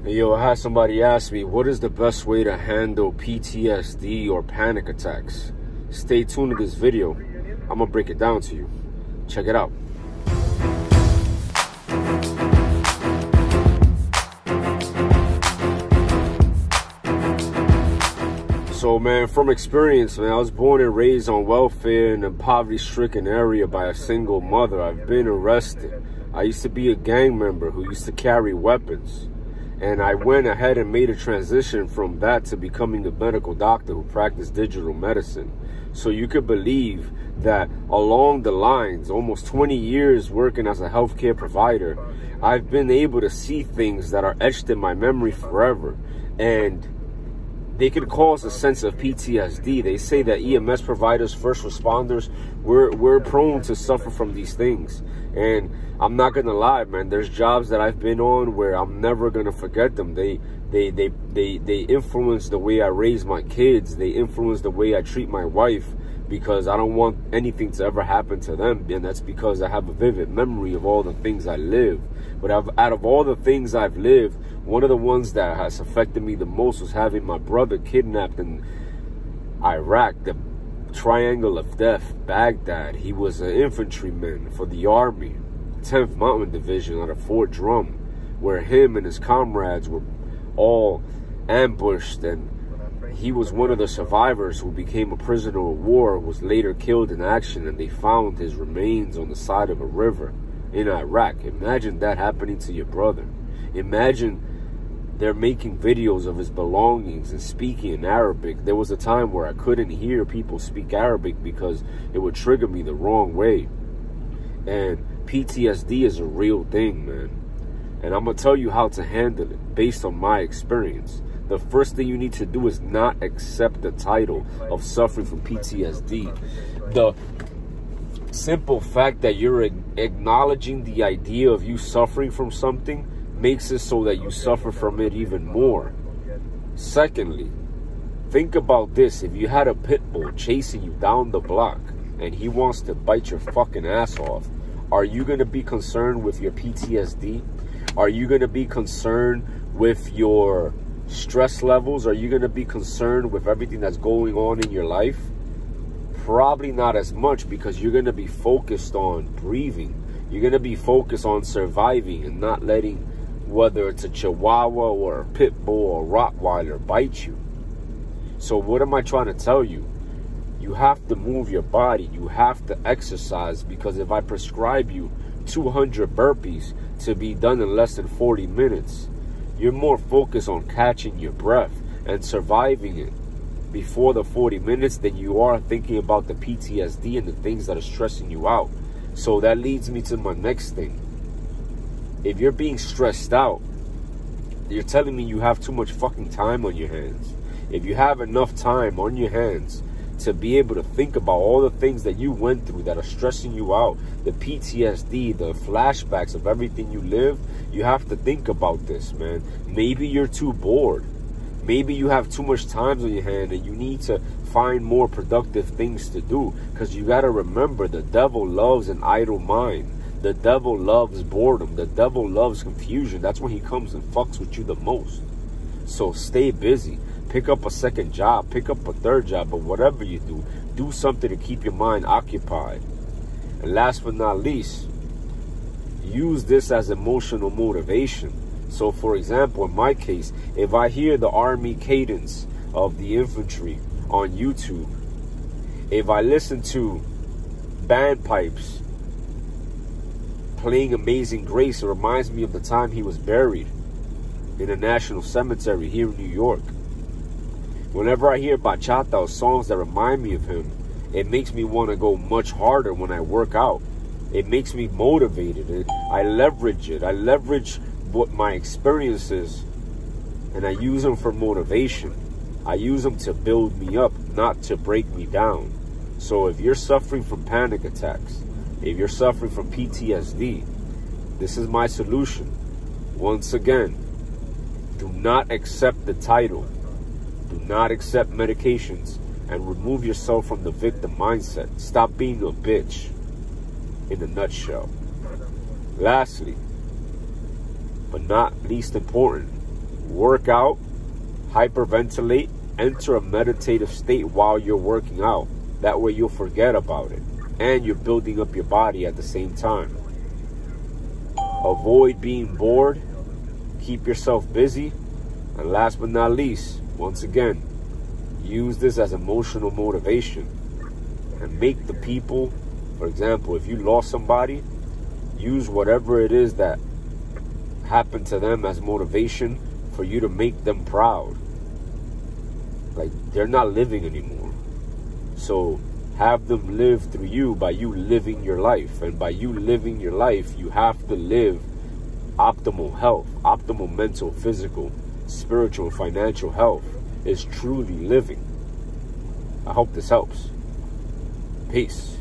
Hey, yo, I had somebody ask me, what is the best way to handle PTSD or panic attacks? Stay tuned to this video. I'm gonna break it down to you. Check it out. So, man, from experience, man, I was born and raised on welfare in a poverty-stricken area by a single mother. I've been arrested. I used to be a gang member who used to carry weapons. And I went ahead and made a transition from that to becoming a medical doctor who practiced digital medicine. So you could believe that along the lines, almost 20 years working as a healthcare provider, I've been able to see things that are etched in my memory forever. And they can cause a sense of PTSD. They say that EMS providers, first responders, we're prone to suffer from these things. And I'm not gonna lie, man, there's jobs that I've been on where I'm never gonna forget them. They influence the way I raise my kids. They influence the way I treat my wife, because I don't want anything to ever happen to them. And that's because I have a vivid memory of all the things I lived. But out of all the things I've lived, one of the ones that has affected me the most was having my brother kidnapped in Iraq, the Triangle of Death, Baghdad. He was an infantryman for the Army, 10th Mountain Division out of Fort Drum, where him and his comrades were all ambushed, and he was one of the survivors who became a prisoner of war, was later killed in action, and they found his remains on the side of a river in Iraq. Imagine that happening to your brother. Imagine they're making videos of his belongings and speaking in Arabic. There was a time where I couldn't hear people speak Arabic because it would trigger me the wrong way. And PTSD is a real thing, man. And I'm going to tell you how to handle it based on my experience. The first thing you need to do is not accept the title of suffering from PTSD. The simple fact that you're acknowledging the idea of you suffering from something makes it so that you suffer from it even more. Secondly, think about this. If you had a pit bull chasing you down the block and he wants to bite your fucking ass off, are you going to be concerned with your PTSD? Are you going to be concerned with your stress levels? Are you going to be concerned with everything that's going on in your life? Probably not as much, because you're going to be focused on breathing. You're going to be focused on surviving and not letting, whether it's a Chihuahua or a Pit Bull or Rottweiler, bite you. So what am I trying to tell you? You have to move your body. You have to exercise, because if I prescribe you 200 burpees to be done in less than 40 minutes, you're more focused on catching your breath and surviving it before the 40 minutes than you are thinking about the PTSD and the things that are stressing you out. So that leads me to my next thing. If you're being stressed out, you're telling me you have too much fucking time on your hands. If you have enough time on your hands to be able to think about all the things that you went through that are stressing you out, the PTSD, the flashbacks of everything you live, you have to think about this, man. Maybe you're too bored. Maybe you have too much time on your hand and you need to find more productive things to do, because you got to remember, the devil loves an idle mind. The devil loves boredom. The devil loves confusion. That's when he comes and fucks with you the most. So stay busy. Pick up a second job. Pick up a third job. But whatever you do, do something to keep your mind occupied. And last but not least, use this as emotional motivation. So for example, in my case, if I hear the Army cadence of the infantry on YouTube, if I listen to bandpipes playing Amazing Grace, it reminds me of the time he was buried in a national cemetery here in New York. Whenever I hear bachata or songs that remind me of him, it makes me want to go much harder when I work out. It makes me motivated. I leverage it. I leverage what my experiences, and I use them for motivation. I use them to build me up, not to break me down. So if you're suffering from panic attacks, if you're suffering from PTSD, this is my solution. Once again, do not accept the title. Do not accept medications, and remove yourself from the victim mindset. Stop being a bitch, in a nutshell. Lastly, but not least important, Work out, hyperventilate, enter a meditative state while you're working out. That way you'll forget about it. And you're building up your body at the same time. Avoid being bored. Keep yourself busy. And last but not least, once again, use this as emotional motivation. And make the people, for example, if you lost somebody, use whatever it is that happened to them as motivation for you to make them proud. Like, they're not living anymore. So have them live through you by you living your life. And by you living your life, you have to live optimal health, optimal mental, physical, spiritual, and financial health is truly living. I hope this helps. Peace.